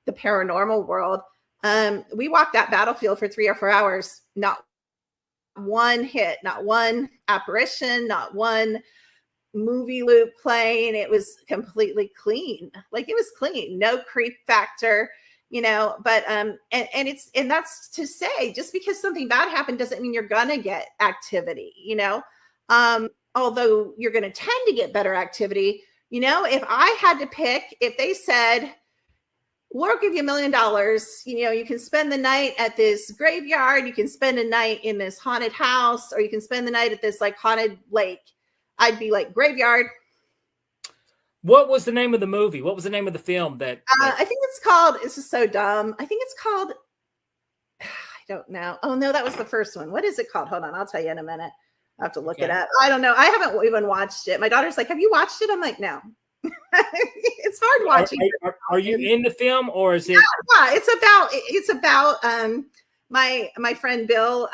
the paranormal world. We walked that battlefield for 3 or 4 hours, not one hit, not one apparition, not one movie loop playing. It was completely clean. Like, it was clean, no creep factor, but and that's to say, just because something bad happened doesn't mean you're gonna get activity, although you're gonna tend to get better activity. If I had to pick, if they said, we'll give you $1 million, you can spend the night at this graveyard, you can spend a night in this haunted house, or you can spend the night at this like haunted lake, I'd be like, graveyard. What was the name of the movie? What was the name of the film that I think it's called, this is so dumb, I think it's called, I don't know. Oh no, that was the first one. What is it called? Hold on, I'll tell you in a minute. I have to look it up. I don't know. I haven't even watched it. My daughter's like, have you watched it? I'm like, no. It's hard watching. Are you in the film, or is it? Yeah, it's about my friend Bill,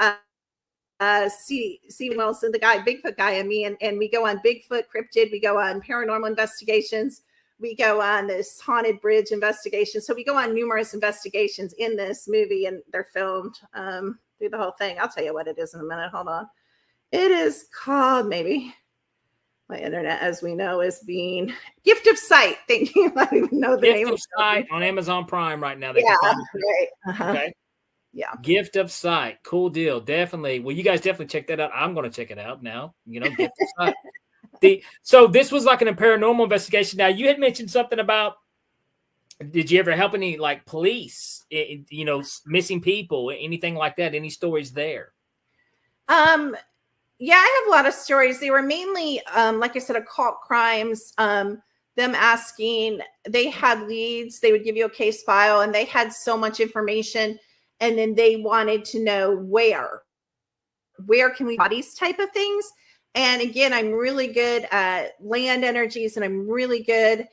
C. Wilson, the guy, Bigfoot guy, and me, and we go on Bigfoot cryptid, we go on paranormal investigations, we go on this haunted bridge investigation. So we go on numerous investigations in this movie, and they're filmed through the whole thing. I'll tell you what it is in a minute. Hold on. It is called, maybe my internet, as we know, is being Gift of Sight. Thank you. I don't even know the name of Sight on Amazon Prime right now. Yeah, right. Okay. Yeah. Gift of Sight. Cool deal. Definitely. Well, you guys definitely check that out. I'm going to check it out now. Gift of Sight. So this was like a paranormal investigation. Now, you had mentioned something about, did you ever help any like police, missing people, anything like that? Any stories there? Yeah, I have a lot of stories. They were mainly, like I said, occult crimes. Them asking, they had leads, they would give you a case file, and they had so much information, and then they wanted to know where can we bodies type of things. And again, I'm really good at land energies, and I'm really good.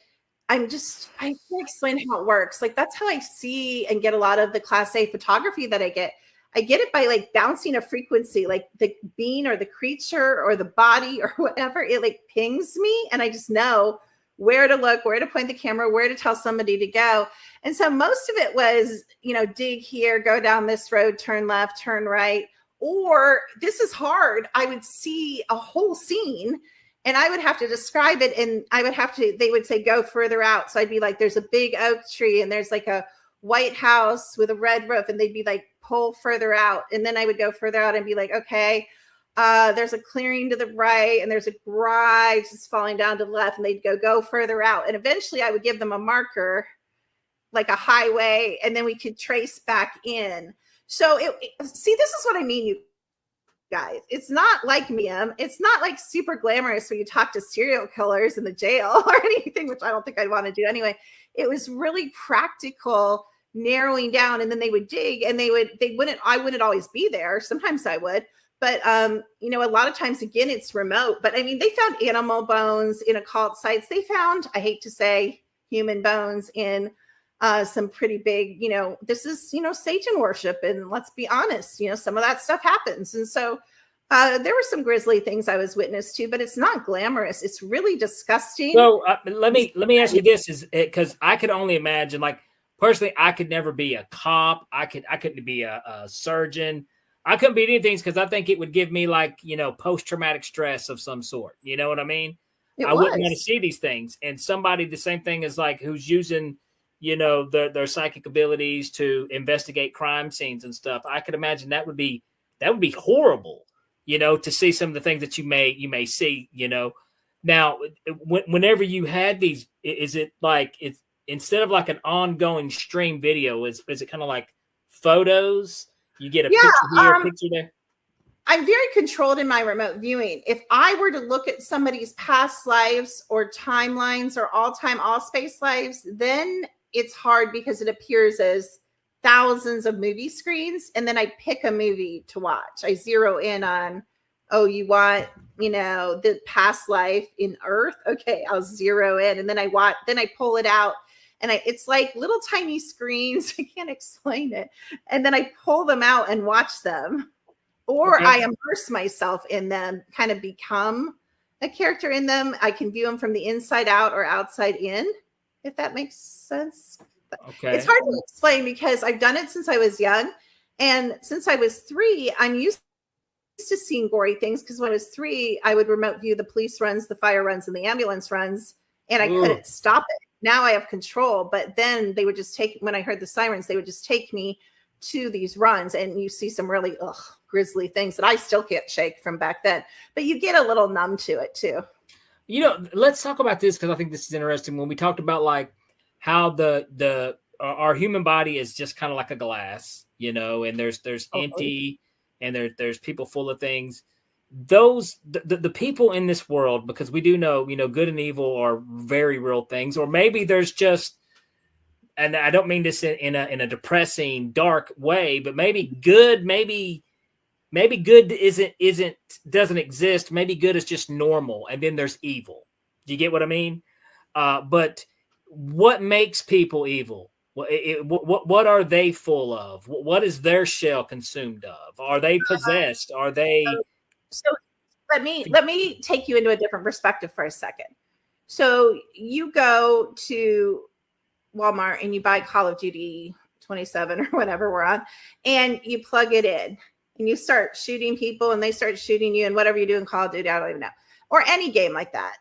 I can't explain how it works. Like, that's how I see and get a lot of the Class A photography that I get. I get it by like bouncing a frequency, like the being or the creature or the body or whatever. It like pings me, and I just know where to look, where to point the camera, where to tell somebody to go. And so most of it was, dig here, go down this road, turn left, turn right. Or this is hard. I would see a whole scene and I would have to describe it, and they would say, go further out. So I'd be like, there's a big oak tree and there's like a white house with a red roof, and they'd be like, pull further out. And then I would go further out and be like, okay, there's a clearing to the right, and there's a garage that's falling down to the left, and they'd go further out. And eventually I would give them a marker, like a highway, and then we could trace back in. So see, this is what I mean, you guys. It's not like medium. It's not like super glamorous where you talk to serial killers in the jail or anything, which I don't think I'd want to do anyway. It was really practical, narrowing down, and then they would dig, and I wouldn't always be there. Sometimes I would, but a lot of times, again, it's remote. But I mean, they found animal bones in occult sites. They found, I hate to say, human bones in some pretty big, this is, Satan worship. And let's be honest, some of that stuff happens. And so there were some grisly things I was witness to, but it's not glamorous. It's really disgusting. So let me ask you this, is because I could only imagine, like, personally, I could never be a cop. I couldn't be a surgeon. I couldn't be anything, because I think it would give me like, post-traumatic stress of some sort. You know what I mean? I wouldn't want to see these things. And somebody, the same thing as like, who's using, their psychic abilities to investigate crime scenes and stuff. I could imagine that would be horrible, to see some of the things that you may see, Now, whenever you had these, is it like it's instead of like an ongoing stream video, is it kind of like photos? You get a picture here, a picture there. I'm very controlled in my remote viewing. If I were to look at somebody's past lives or timelines or all time, all space lives, then it's hard because it appears as thousands of movie screens. And then I pick a movie to watch. I zero in on, you want, the past life in Earth. Okay, I'll zero in. And then I pull it out. And it's like little tiny screens. I can't explain it. And then I pull them out and watch them. Or I immerse myself in them, kind of become a character in them. I can view them from the inside out or outside in, if that makes sense. Okay. It's hard to explain because I've done it since I was young. And since I was 3, I'm used to seeing gory things because when I was 3, I would remote view the police runs, the fire runs, and the ambulance runs, and I couldn't stop it. Now I have control, but then they would just when I heard the sirens, they would just take me to these runs, and you see some really grisly things that I still can't shake from back then, but you get a little numb to it too. Let's talk about this because I think this is interesting. When we talked about like how our human body is just kind of like a glass, and there's empty and there's people full of things. Those the people in this world, because we do know, good and evil are very real things, or maybe there's just, and I don't mean this in a depressing, dark way, but maybe good doesn't exist. Maybe good is just normal, and then there's evil. Do you get what I mean? But what makes people evil? What are they full of? What is their shell consumed of? Are they possessed? Are they? So let me take you into a different perspective for a second. So you go to Walmart and you buy Call of Duty 27 or whatever we're on, and you plug it in and you start shooting people and they start shooting you, and whatever you do in Call of Duty, I don't even know, or any game like that.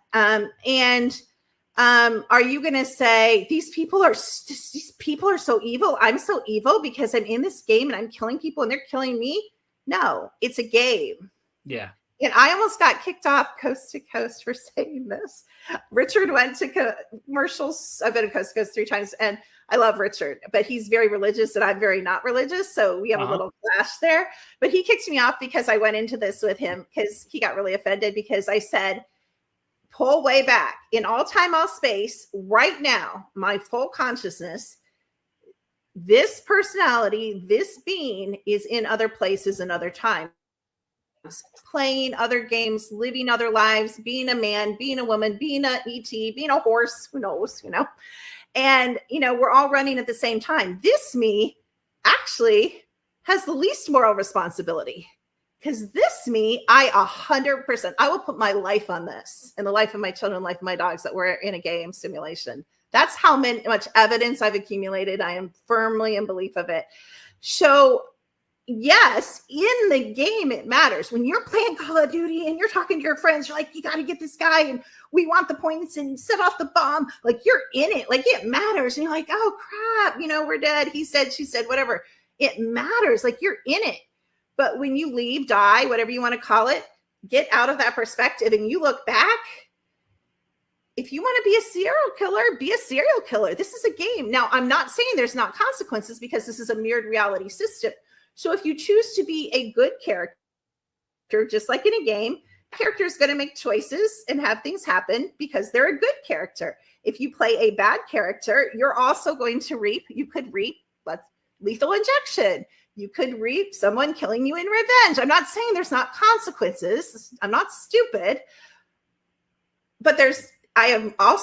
Are you going to say these people are so evil? I'm so evil because I'm in this game and I'm killing people and they're killing me? No, it's a game. Yeah. And I almost got kicked off Coast to Coast for saying this. Richard went to commercials. I've been to Coast to Coast 3 times, and I love Richard, but he's very religious and I'm very not religious. So we have a little clash there. But he kicked me off because I went into this with him because he got really offended because I said, pull way back in all time, all space, right now, my full consciousness, this personality, this being is in other places and other times, playing other games, living other lives, being a man, being a woman, being an ET, being a horse, who knows, and, we're all running at the same time. This me actually has the least moral responsibility because this me, I 100%, I will put my life on this and the life of my children, life of my dogs that we're in a game simulation. That's how much evidence I've accumulated. I am firmly in belief of it. So yes, in the game, it matters. When you're playing Call of Duty and you're talking to your friends, you're like, you got to get this guy and we want the points and set off the bomb. Like you're in it, like it matters. And you're like, oh crap, we're dead. He said, she said, whatever. It matters. Like you're in it. But when you leave, die, whatever you want to call it, get out of that perspective and you look back. If you want to be a serial killer, be a serial killer. This is a game. Now, I'm not saying there's not consequences because this is a mirrored reality system. So if you choose to be a good character, just like in a game, the character is going to make choices and have things happen because they're a good character. If you play a bad character, you're also going to you could reap lethal injection. You could reap someone killing you in revenge. I'm not saying there's not consequences. I'm not stupid. But I am also